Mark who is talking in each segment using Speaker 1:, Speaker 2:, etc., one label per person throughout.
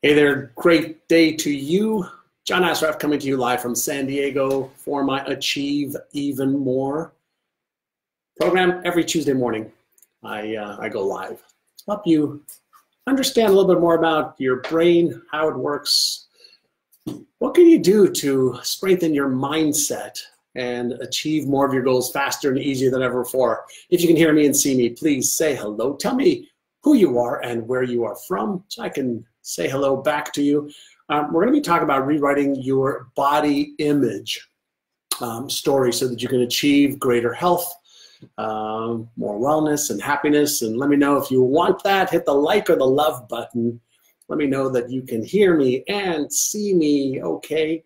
Speaker 1: Hey there, great day to you. John Assaraf coming to you live from San Diego for my Achieve Even More program. Every Tuesday morning, I go live to help you understand a little bit more about your brain, how it works. What can you do to strengthen your mindset and achieve more of your goals faster and easier than ever before? If you can hear me and see me, please say hello. Tell me who you are and where you are from so I can say hello back to you. We're going to be talking about rewriting your body image story so that you can achieve greater health, more wellness and happiness. And let me know if you want that. Hit the like or the love button. Let me know that you can hear me and see me okay.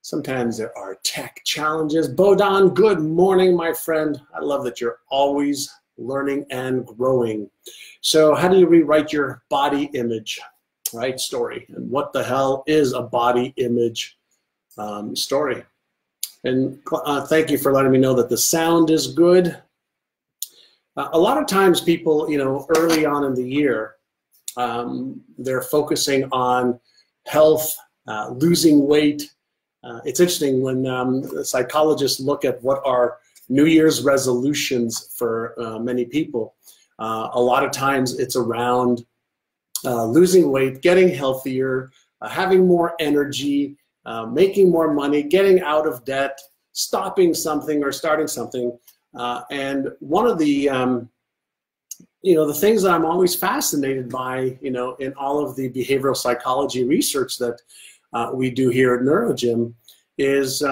Speaker 1: Sometimes there are tech challenges. Bodan, good morning, my friend. I love that you're always learning and growing. So how do you rewrite your body image, right, story? And what the hell is a body image story? And thank you for letting me know that the sound is good. A lot of times people, early on in the year, they're focusing on health, losing weight. It's interesting when psychologists look at what are New Year's resolutions for many people. A lot of times it's around losing weight, getting healthier, having more energy, making more money, getting out of debt, stopping something or starting something. And one of the, the things that I'm always fascinated by, in all of the behavioral psychology research that we do here at NeuroGym is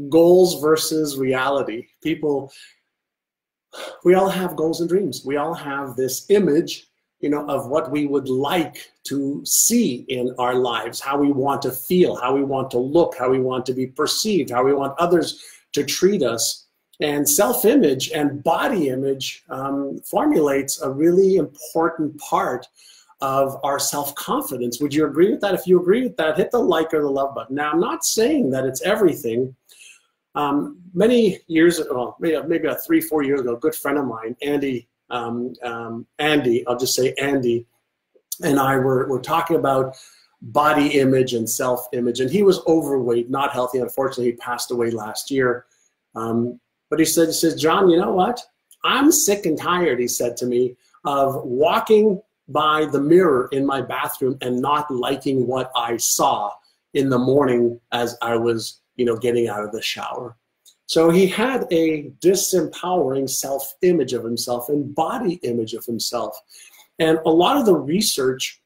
Speaker 1: goals versus reality. People, we all have goals and dreams. We all have this image, of what we would like to see in our lives, how we want to feel, how we want to look, how we want to be perceived, how we want others to treat us. And self-image and body image formulates a really important part of our self-confidence. Would you agree with that? If you agree with that, hit the like or the love button. Now, I'm not saying that it's everything. Many years ago, maybe about 3-4 years ago, a good friend of mine, Andy, I'll just say Andy, and I were talking about body image and self-image, and he was overweight, not healthy. Unfortunately, he passed away last year. But he says, John, you know what? I'm sick and tired, he said to me, of walking by the mirror in my bathroom and not liking what I saw in the morning as I was, getting out of the shower. So he had a disempowering self-image of himself and body image of himself. And a lot of the research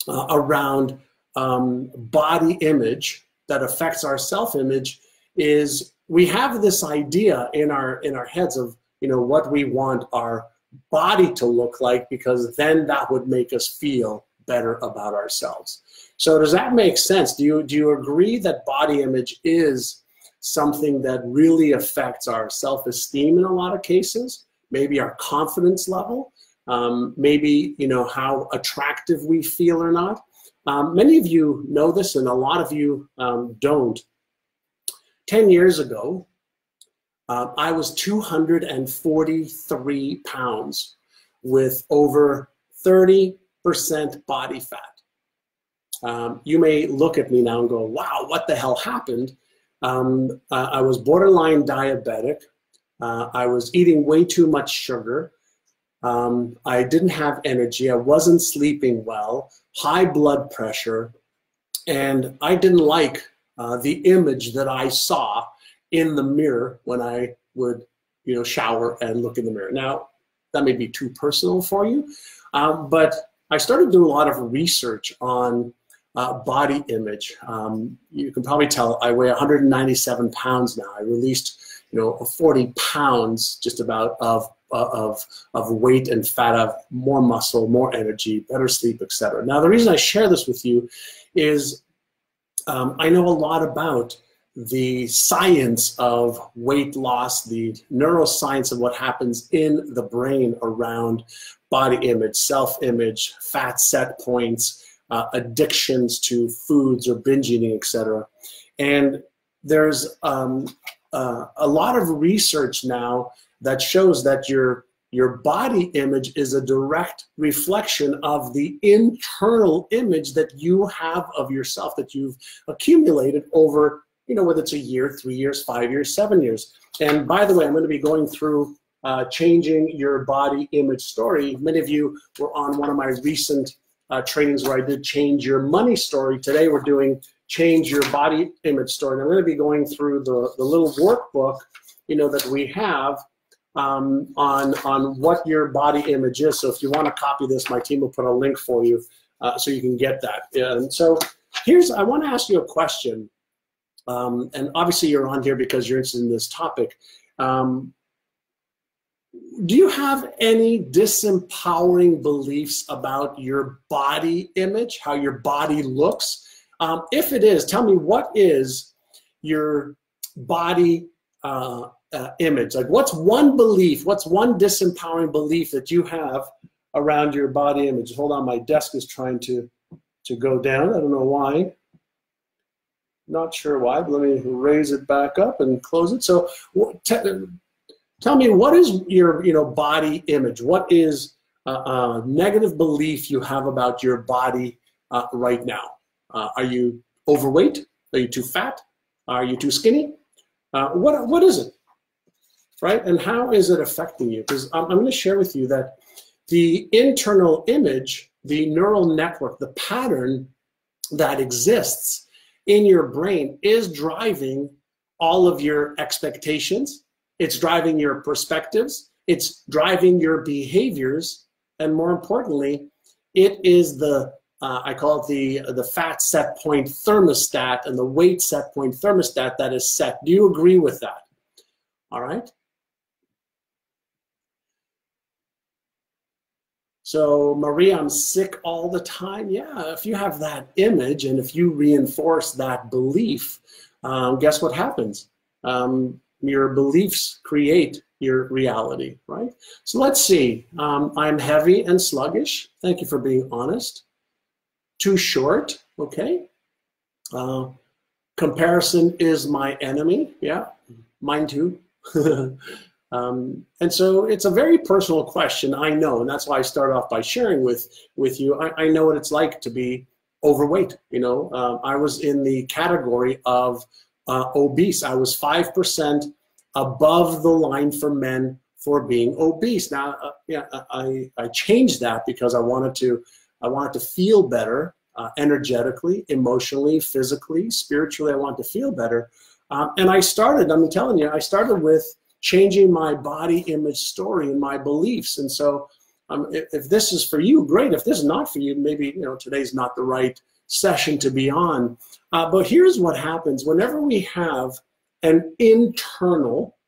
Speaker 1: around body image that affects our self-image is we have this idea in our heads of what we want our body to look like, because then that would make us feel better about ourselves. So does that make sense? Do you agree that body image is something that really affects our self-esteem in a lot of cases, maybe our confidence level, maybe how attractive we feel or not? Many of you know this and a lot of you don't. 10 years ago, I was 243 pounds with over 30% body fat. You may look at me now and go, wow, what the hell happened? I was borderline diabetic. I was eating way too much sugar. I didn't have energy. I wasn't sleeping well, high blood pressure, and I didn't like the image that I saw in the mirror when I would, shower and look in the mirror. Now, that may be too personal for you, but I started doing a lot of research on body image. You can probably tell I weigh 197 pounds now. I released, 40 pounds just about of weight and fat, of more muscle, more energy, better sleep, etc. Now, the reason I share this with you is I know a lot about the science of weight loss, the neuroscience of what happens in the brain around body image, self-image, fat set points, addictions to foods or binge eating, etc. And there's a lot of research now that shows that your Your body image is a direct reflection of the internal image that you have of yourself, that you've accumulated over, whether it's a year, 3 years, 5 years, 7 years. And by the way, I'm going to be going through changing your body image story. Many of you were on one of my recent trainings where I did change your money story. Today we're doing change your body image story. And I'm going to be going through the little workbook, that we have on what your body image is. So if you want to copy this, my team will put a link for you so you can get that. And so I want to ask you a question. And obviously you're on here because you're interested in this topic. Do you have any disempowering beliefs about your body image, how your body looks? If it is, tell me, what is your body image? Like, what's one belief, what's one disempowering belief that you have around your body image? Hold on, my desk is trying to go down. I don't know why. Not sure why, but let me raise it back up and close it. So tell me, what is your body image? What is a negative belief you have about your body right now? Are you overweight? Are you too fat? Are you too skinny? What is it? Right? And how is it affecting you? Because I'm going to share with you that the internal image, the neural network, the pattern that exists in your brain is driving all of your expectations. It's driving your perspectives. It's driving your behaviors. And more importantly, it is I call it the fat set point thermostat and the weight set point thermostat that is set. Do you agree with that? All right. So, Maria, I'm sick all the time. Yeah, if you have that image and if you reinforce that belief, guess what happens? Your beliefs create your reality, right? So let's see. I'm heavy and sluggish. Thank you for being honest. Too short, okay. Comparison is my enemy. Yeah, mine too. And so it's a very personal question, I know, and that's why I start off by sharing with you. I know what it's like to be overweight. I was in the category of obese. I was 5% above the line for men for being obese. Now, I changed that because I wanted to feel better, energetically, emotionally, physically, spiritually. I wanted to feel better, and I'm telling you, I started with changing my body image story and my beliefs. And so if this is for you, great. If this is not for you, maybe today's not the right session to be on. But here's what happens whenever we have an internal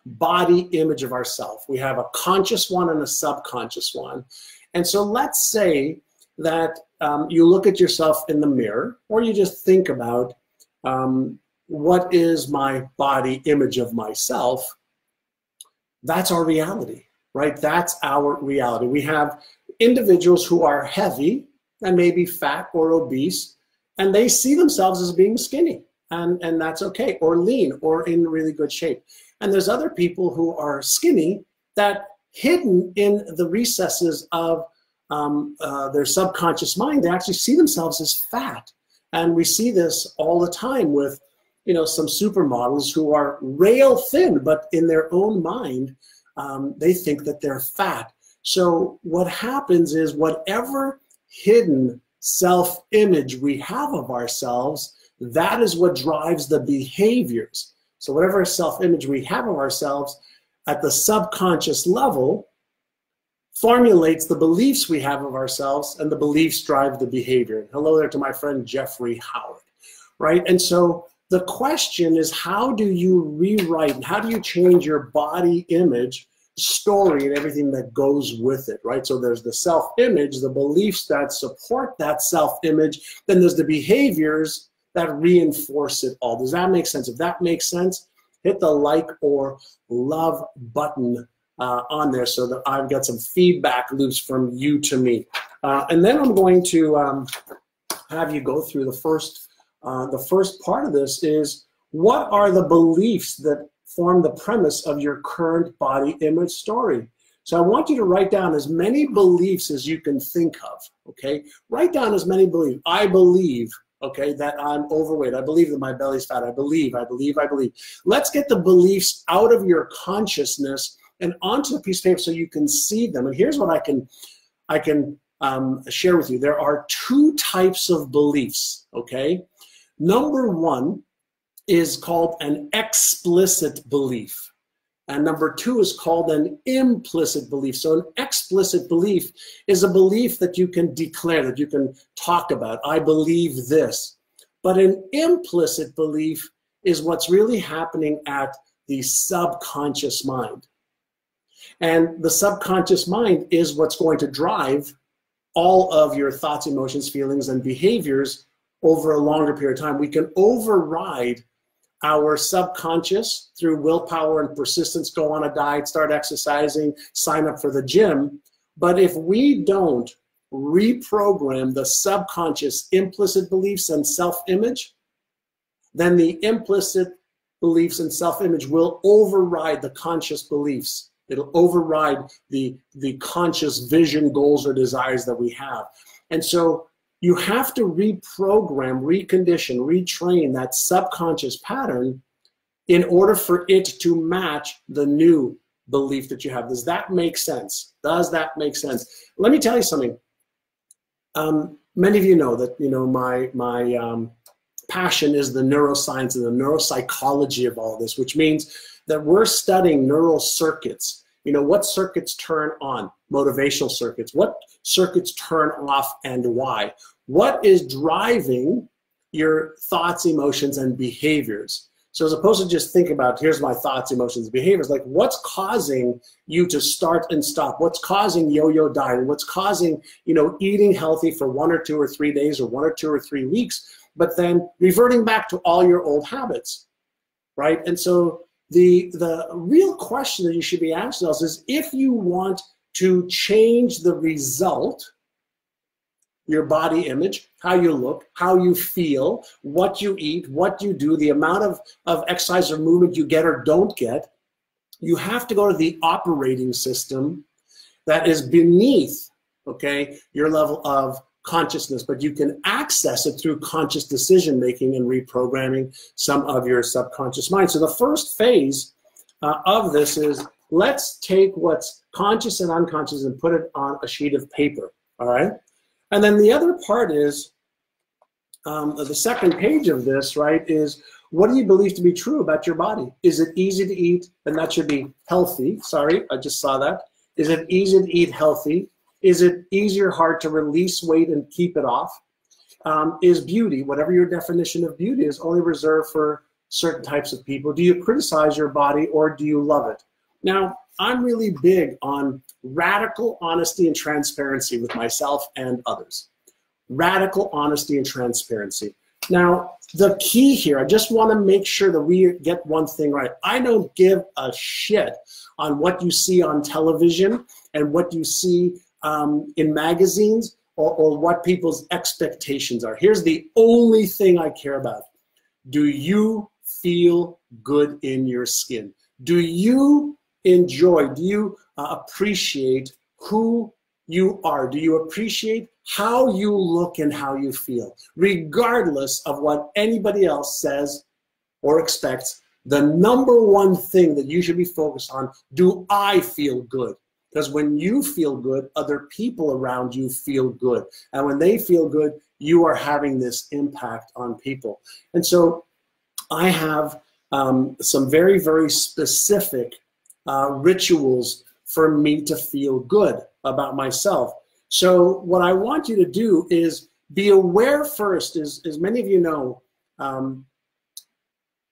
Speaker 1: body image of ourselves. We have a conscious one and a subconscious one. And so let's say that you look at yourself in the mirror, or you just think about what is my body image of myself. That's our reality, right? That's our reality. We have individuals who are heavy and maybe fat or obese, and they see themselves as being skinny, and that's okay, or lean, or in really good shape. And there's other people who are skinny that hidden in the recesses of their subconscious mind, they actually see themselves as fat. And we see this all the time with some supermodels who are rail thin, but in their own mind, they think that they're fat. So what happens is whatever hidden self-image we have of ourselves, that is what drives the behaviors. So whatever self-image we have of ourselves at the subconscious level formulates the beliefs we have of ourselves, and the beliefs drive the behavior. Hello there to my friend Jeffrey Howard, right? And so the question is, how do you rewrite and how do you change your body image story and everything that goes with it, right? So there's the self-image, the beliefs that support that self-image, then there's the behaviors that reinforce it all. Does that make sense? If that makes sense, hit the like or love button on there so that I've got some feedback loops from you to me. And then I'm going to have you go through the first part of this is, what are the beliefs that form the premise of your current body image story? So I want you to write down as many beliefs as you can think of, okay? Write down as many beliefs. I believe, okay, that I'm overweight. I believe that my belly's fat. I believe. Let's get the beliefs out of your consciousness and onto a piece of paper so you can see them. And here's what I can share with you. There are two types of beliefs, okay? Number one is called an explicit belief. And number two is called an implicit belief. So an explicit belief is a belief that you can declare, that you can talk about. I believe this. But an implicit belief is what's really happening at the subconscious mind. And the subconscious mind is what's going to drive all of your thoughts, emotions, feelings, and behaviors over a longer period of time. We can override our subconscious through willpower and persistence, go on a diet, start exercising, sign up for the gym. But if we don't reprogram the subconscious implicit beliefs and self-image, then the implicit beliefs and self-image will override the conscious beliefs. It'll override the conscious vision, goals, or desires that we have. And so you have to reprogram, recondition, retrain that subconscious pattern in order for it to match the new belief that you have. Does that make sense? Does that make sense? Let me tell you something. Many of you know that my passion is the neuroscience and the neuropsychology of all this, which means that we're studying neural circuits. You know, what circuits turn on? Motivational circuits. What circuits turn off and why? What is driving your thoughts, emotions, and behaviors? So as opposed to just think about, here's my thoughts, emotions, behaviors, like what's causing you to start and stop? What's causing yo-yo dieting? What's causing, eating healthy for 1 or 2 or 3 days or 1 or 2 or 3 weeks, but then reverting back to all your old habits, right? And so the real question that you should be asking yourselves is, if you want to change the result, your body image, how you look, how you feel, what you eat, what you do, the amount of exercise or movement you get or don't get, you have to go to the operating system that is beneath, okay, your level of consciousness, but you can access it through conscious decision making and reprogramming some of your subconscious mind. So the first phase of this is, let's take what's conscious and unconscious and put it on a sheet of paper, all right? And then the other part is, the second page of this, right, is what do you believe to be true about your body? Is it easy to eat? And that should be healthy. Sorry, I just saw that. Is it easy to eat healthy? Is it easy or hard to release weight and keep it off? Is beauty, whatever your definition of beauty is, only reserved for certain types of people? Do you criticize your body or do you love it? Now, I'm really big on radical honesty and transparency with myself and others. Radical honesty and transparency. Now, the key here, I just want to make sure that we get one thing right. I don't give a shit on what you see on television and what you see in magazines or what people's expectations are. Here's the only thing I care about. Do you feel good in your skin? Do you enjoy, do you appreciate who you are? Do you appreciate how you look and how you feel? Regardless of what anybody else says or expects, the number one thing that you should be focused on, do I feel good? Because when you feel good, other people around you feel good. And when they feel good, you are having this impact on people. And so I have some very, very specific rituals for me to feel good about myself. So what I want you to do is be aware first, as many of you know,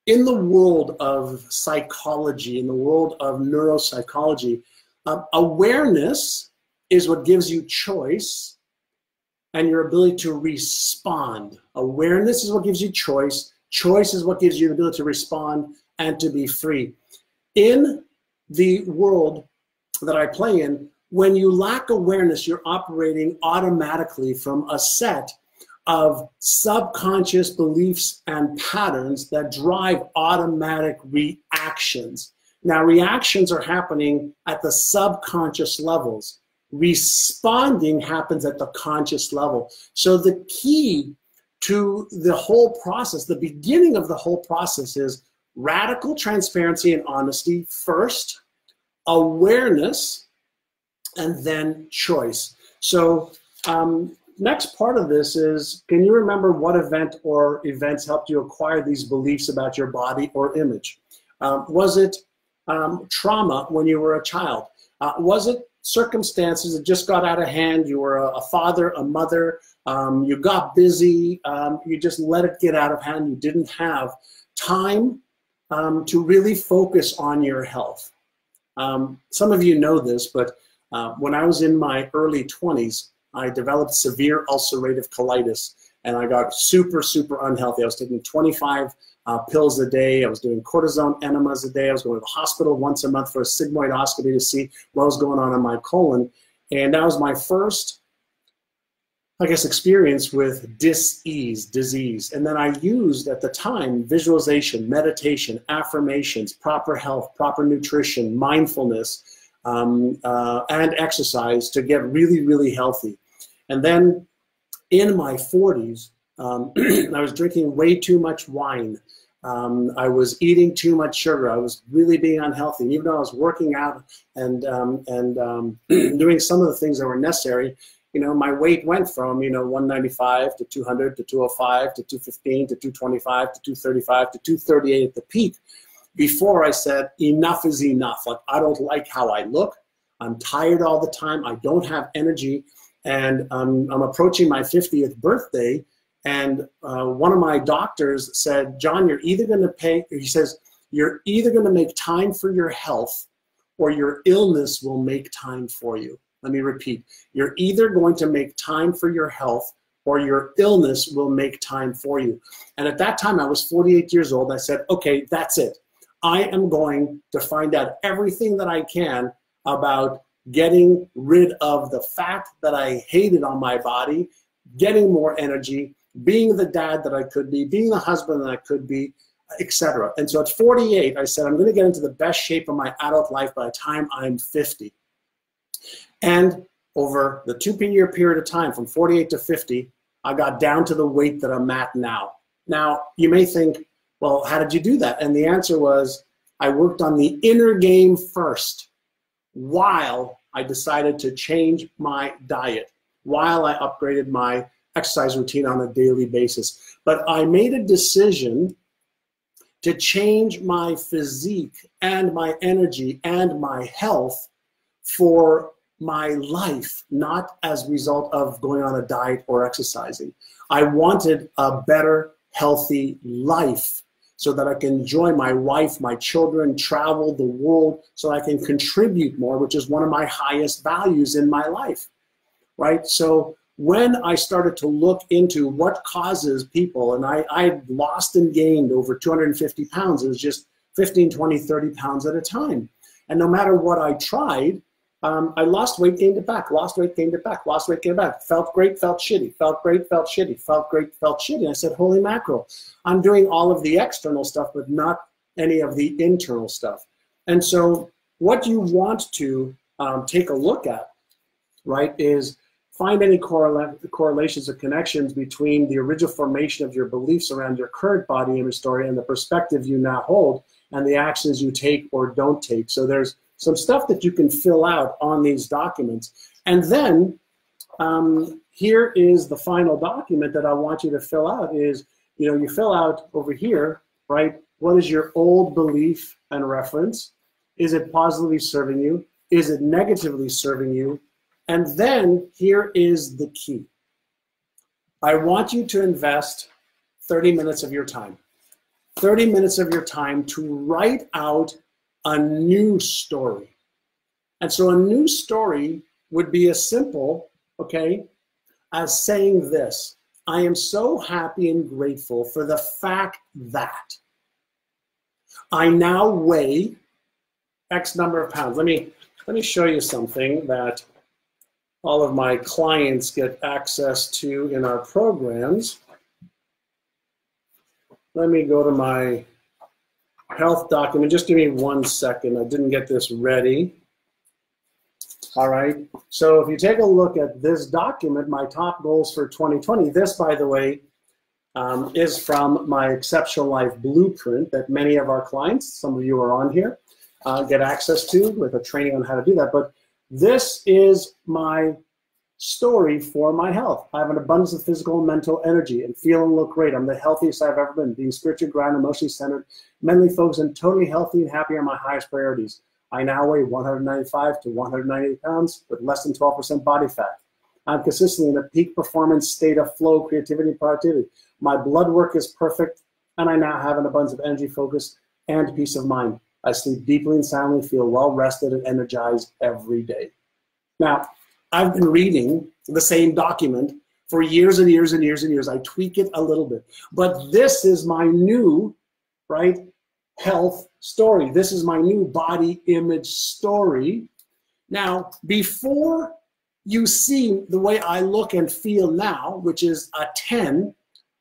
Speaker 1: in the world of psychology, in the world of neuropsychology, awareness is what gives you choice and your ability to respond. Awareness is what gives you choice. Choice is what gives you the ability to respond and to be free. In the world that I play in, when you lack awareness, you're operating automatically from a set of subconscious beliefs and patterns that drive automatic reactions. Now, reactions are happening at the subconscious levels. Responding happens at the conscious level. So the key to the whole process, the beginning of the whole process, is radical transparency and honesty first, awareness, and then choice. So next part of this is, can you remember what event or events helped you acquire these beliefs about your body or image? Was it trauma when you were a child? Was it circumstances that just got out of hand? You were a father, a mother, you got busy, you just let it get out of hand. You didn't have time to really focus on your health. Some of you know this, but when I was in my early 20s, I developed severe ulcerative colitis, and I got super, super unhealthy. I was taking 25 pills a day. I was doing cortisone enemas a day. I was going to the hospital once a month for a sigmoidoscopy to see what was going on in my colon. And that was my first, I guess, experience with disease. And then I used, at the time, visualization, meditation, affirmations, proper health, proper nutrition, mindfulness, and exercise to get really, really healthy. And then in my 40s, I was drinking way too much wine. I was eating too much sugar. I was really being unhealthy. Even though I was working out and doing some of the things that were necessary, you know, my weight went from, 195 to 200 to 205 to 215 to 225 to 235 to 238 at the peak, before I said, enough is enough. Like, I don't like how I look. I'm tired all the time. I don't have energy. And I'm approaching my 50th birthday. And one of my doctors said, John, you're either going to make time for your health, or your illness will make time for you. Let me repeat. You're either going to make time for your health, or your illness will make time for you. And at that time, I was 48 years old. I said, okay, that's it. I am going to find out everything that I can about getting rid of the fat that I hated on my body, getting more energy, being the dad that I could be, being the husband that I could be, etc. And so at 48, I said, I'm going to get into the best shape of my adult life by the time I'm 50. And over the 2-year period of time, from 48 to 50, I got down to the weight that I'm at now. Now, you may think, well, how did you do that? And the answer was, I worked on the inner game first, while I decided to change my diet, while I upgraded my exercise routine on a daily basis. But I made a decision to change my physique and my energy and my health for my life, not as a result of going on a diet or exercising. I wanted a better, healthy life so that I can enjoy my wife, my children, travel the world, so I can contribute more, which is one of my highest values in my life, right? So when I started to look into what causes people, and I lost and gained over 250 pounds, it was just 15, 20, 30 pounds at a time. And no matter what I tried, I lost weight, gained it back, lost weight, gained it back, lost weight, gained it back, felt great, felt shitty, felt great, felt shitty, felt great, felt shitty. I said, holy mackerel, I'm doing all of the external stuff, but not any of the internal stuff. And so what you want to take a look at, right, is find any correlations or connections between the original formation of your beliefs around your current body image story and the perspective you now hold and the actions you take or don't take. So there's some stuff that you can fill out on these documents. And then here is the final document that I want you to fill out is, you fill out over here, right? What is your old belief and reference? Is it positively serving you? Is it negatively serving you? And then here is the key. I want you to invest 30 minutes of your time. 30 minutes of your time to write out a new story. And so a new story would be as simple, okay, as saying this: I am so happy and grateful for the fact that I now weigh X number of pounds. Let me show you something that all of my clients get access to in our programs. Let me go to my health document. Just give me 1 second. I didn't get this ready. All right. So if you take a look at this document, my top goals for 2020, this, by the way, is from my Exceptional Life Blueprint that many of our clients, some of you are on here, get access to with a training on how to do that. But this is my story for my health. I have an abundance of physical and mental energy and feel and look great. I'm the healthiest I've ever been, being spiritually grounded, emotionally centered, mentally focused, and totally healthy and happy are my highest priorities. I now weigh 195 to 198 pounds with less than 12% body fat. I'm consistently in a peak performance state of flow, creativity, and productivity. My blood work is perfect, and I now have an abundance of energy, focus, and peace of mind. I sleep deeply and soundly, feel well rested and energized every day. Now, I've been reading the same document for years and years and years and years. I tweak it a little bit, but this is my new, right, health story. This is my new body image story. Now, before you see the way I look and feel now, which is a 10,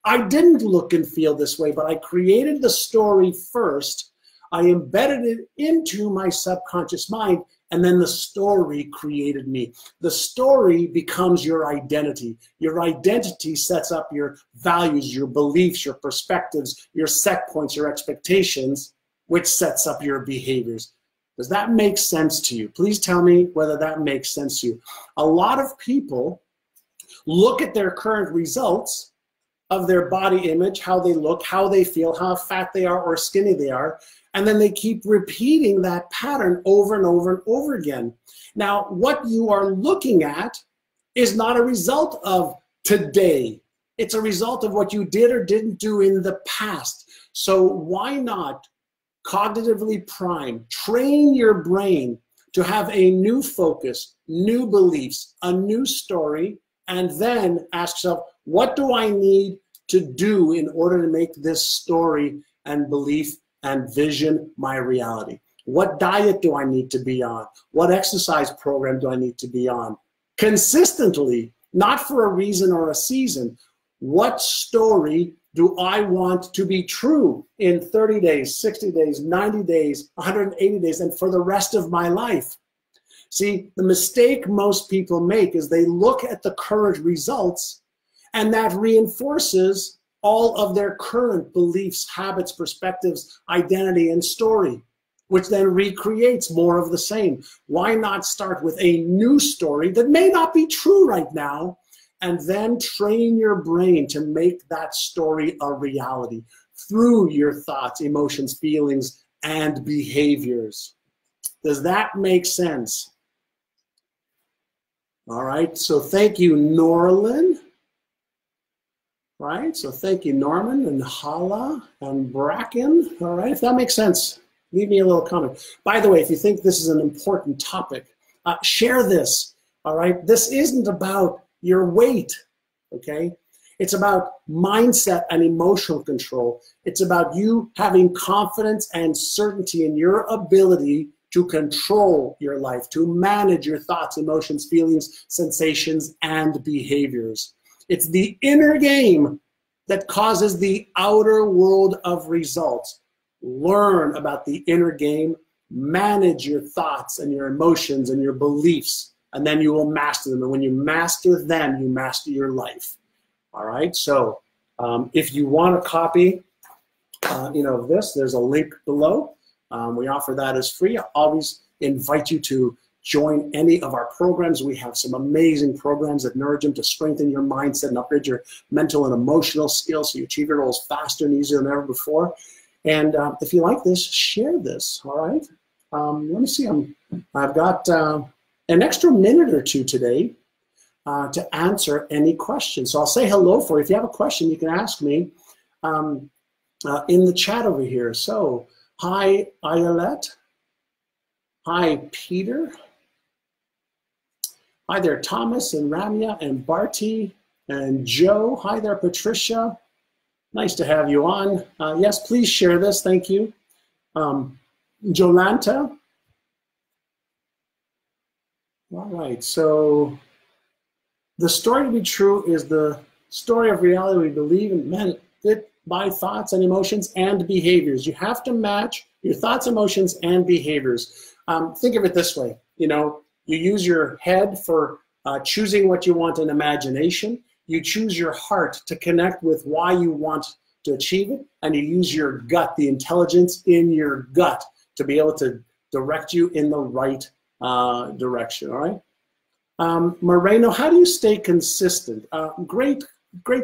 Speaker 1: I didn't look and feel this way, but I created the story first. I embedded it into my subconscious mind, and then the story created me. The story becomes your identity. Your identity sets up your values, your beliefs, your perspectives, your set points, your expectations, which sets up your behaviors. Does that make sense to you? Please tell me whether that makes sense to you. A lot of people look at their current results of their body image, how they look, how they feel, how fat they are or skinny they are, and then they keep repeating that pattern over and over and over again. Now, what you are looking at is not a result of today. It's a result of what you did or didn't do in the past. So why not cognitively prime, train your brain to have a new focus, new beliefs, a new story, and then ask yourself, what do I need to do in order to make this story and belief and vision my reality? What diet do I need to be on? What exercise program do I need to be on? Consistently, not for a reason or a season. What story do I want to be true in 30 days, 60 days, 90 days, 180 days, and for the rest of my life? See, the mistake most people make is they look at the current results, and that reinforces all of their current beliefs, habits, perspectives, identity, and story, which then recreates more of the same. Why not start with a new story that may not be true right now, and then train your brain to make that story a reality through your thoughts, emotions, feelings, and behaviors? Does that make sense? All right, so thank you, Norlin. Right, so thank you, Norman and Hala and Bracken. All right, if that makes sense, leave me a little comment. By the way, if you think this is an important topic, share this. All right, this isn't about your weight, okay? It's about mindset and emotional control. It's about you having confidence and certainty in your ability to control your life, to manage your thoughts, emotions, feelings, sensations, and behaviors. It's the inner game that causes the outer world of results. Learn about the inner game, manage your thoughts and your emotions and your beliefs, and then you will master them. And when you master them, you master your life. All right, so if you want a copy of this, there's a link below. We offer that as free. I always invite you to join any of our programs. We have some amazing programs at Neurogym to strengthen your mindset and upgrade your mental and emotional skills so you achieve your goals faster and easier than ever before. And if you like this, share this, all right? Let me see, I've got an extra minute or two today to answer any questions. So I'll say hello for you. If you have a question, you can ask me in the chat over here. So, hi, Ayelet. Hi, Peter. Hi there, Thomas and Ramya and Barty and Joe. Hi there, Patricia. Nice to have you on. Yes, please share this. Thank you. Jolanta. All right, so the story to be true is the story of reality we believe in. Man, it by thoughts and emotions and behaviors. You have to match your thoughts, emotions, and behaviors. Think of it this way. You use your head for choosing what you want in imagination. You choose your heart to connect with why you want to achieve it, and you use your gut, the intelligence in your gut, to be able to direct you in the right direction. All right, Moreno, how do you stay consistent? Great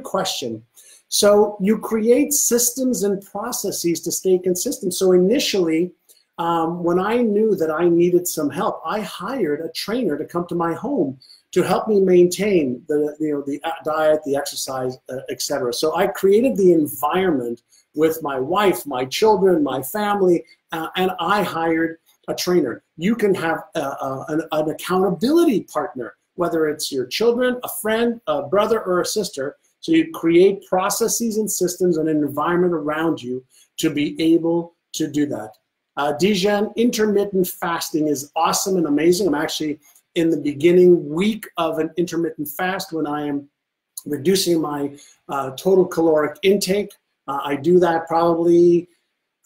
Speaker 1: question. So you create systems and processes to stay consistent. So initially, when I knew that I needed some help, I hired a trainer to come to my home to help me maintain the diet, the exercise, etc. So I created the environment with my wife, my children, my family, and I hired a trainer. You can have an accountability partner, whether it's your children, a friend, a brother, or a sister. So you create processes and systems and an environment around you to be able to do that. Dijon, intermittent fasting is awesome and amazing. I'm actually in the beginning week of an intermittent fast when I am reducing my total caloric intake. I do that probably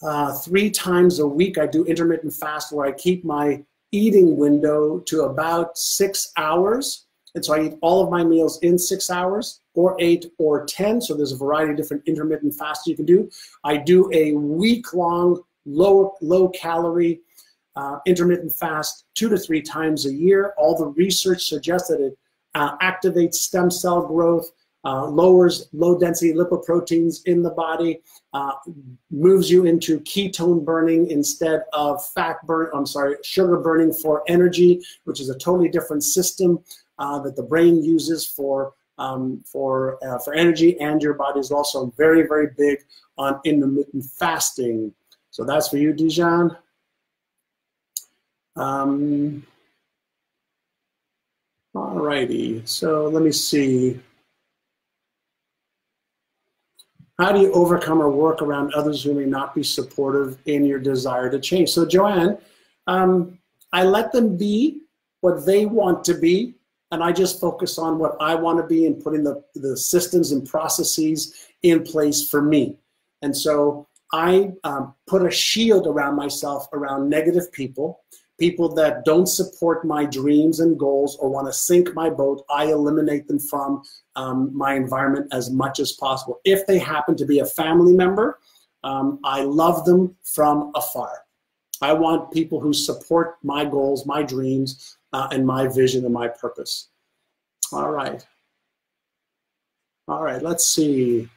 Speaker 1: 3 times a week. I do intermittent fast where I keep my eating window to about 6 hours. And so I eat all of my meals in 6 hours, or 8 or 10. So there's a variety of different intermittent fasts you can do. I do a week-long low calorie intermittent fast 2 to 3 times a year. All the research suggests that it activates stem cell growth, lowers low density lipoproteins in the body, moves you into ketone burning instead of sugar burning for energy, which is a totally different system that the brain uses for energy, and your body is also very, very big on intermittent fasting. So that's for you, Dijon. All righty, so let me see. How do you overcome or work around others who may not be supportive in your desire to change? So Joanne, I let them be what they want to be, and I just focus on what I want to be and putting the systems and processes in place for me. And so I put a shield around myself around negative people that don't support my dreams and goals or want to sink my boat. I eliminate them from my environment as much as possible. If they happen to be a family member, I love them from afar. I want people who support my goals, my dreams, and my vision and my purpose. All right. All right, let's see.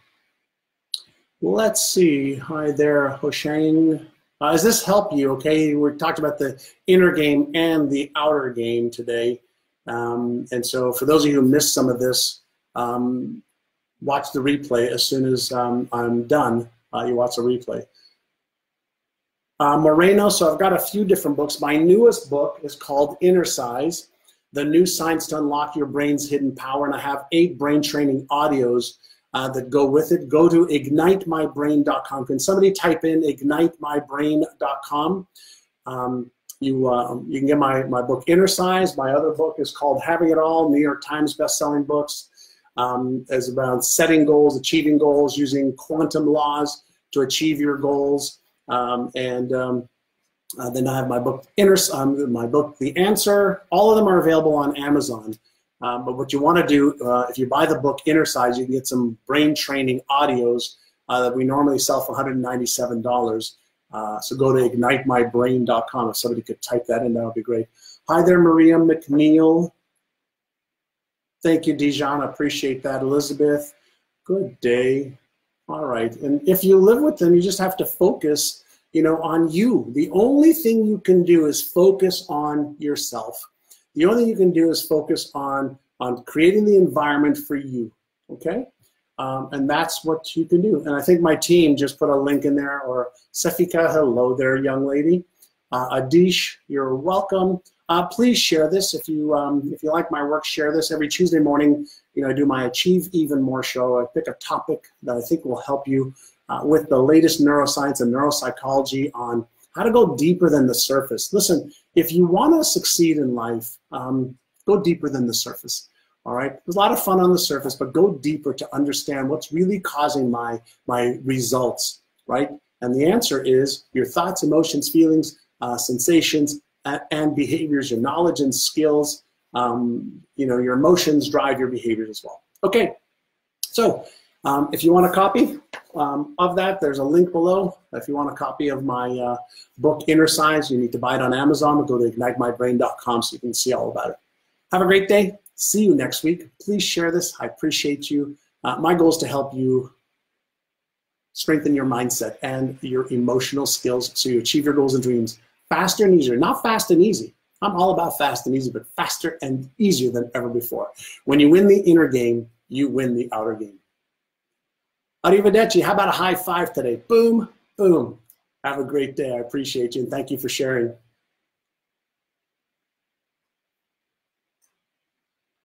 Speaker 1: Let's see. Hi there, Hoshang. Does this help you? Okay, we talked about the inner game and the outer game today. And so for those of you who missed some of this, watch the replay as soon as I'm done. You watch the replay. Moreno, so I've got a few different books. My newest book is called Inner Size, The New Science to Unlock Your Brain's Hidden Power. And I have 8 brain training audios that go with it. Go to ignitemybrain.com. Can somebody type in ignitemybrain.com? You can get my book Inner Size. My other book is called Having It All, New York Times bestselling books. Is about setting goals, achieving goals, using quantum laws to achieve your goals. Then I have my book The Answer. All of them are available on Amazon. But what you want to do, if you buy the book Inner Size, you can get some brain training audios that we normally sell for $197. So go to ignitemybrain.com. If somebody could type that in, that would be great. Hi there, Maria McNeil. Thank you, Dijon. I appreciate that. Elizabeth, good day. All right. And if you live with them, you just have to focus, on you. The only thing you can do is focus on yourself. The only thing you can do is focus on creating the environment for you, okay? And that's what you can do. And I think my team just put a link in there, or Safika, hello there, young lady. Adish, you're welcome. Please share this. If you like my work, share this. Every Tuesday morning, I do my Achieve Even More show. I pick a topic that I think will help you with the latest neuroscience and neuropsychology on how to go deeper than the surface. Listen, if you want to succeed in life, go deeper than the surface. All right, there's a lot of fun on the surface, but go deeper to understand what's really causing my results, right? And the answer is your thoughts, emotions, feelings, sensations, and behaviors, your knowledge and skills. Your emotions drive your behaviors as well. Okay, so if you want a copy of that, there's a link below. If you want a copy of my book, Inner Science, you need to buy it on Amazon or go to ignitemybrain.com so you can see all about it. Have a great day. See you next week. Please share this. I appreciate you. My goal is to help you strengthen your mindset and your emotional skills so you achieve your goals and dreams faster and easier. Not fast and easy. I'm all about fast and easy, but faster and easier than ever before. When you win the inner game, you win the outer game. Arrivederci. How about a high five today? Boom, boom. Have a great day. I appreciate you, and thank you for sharing.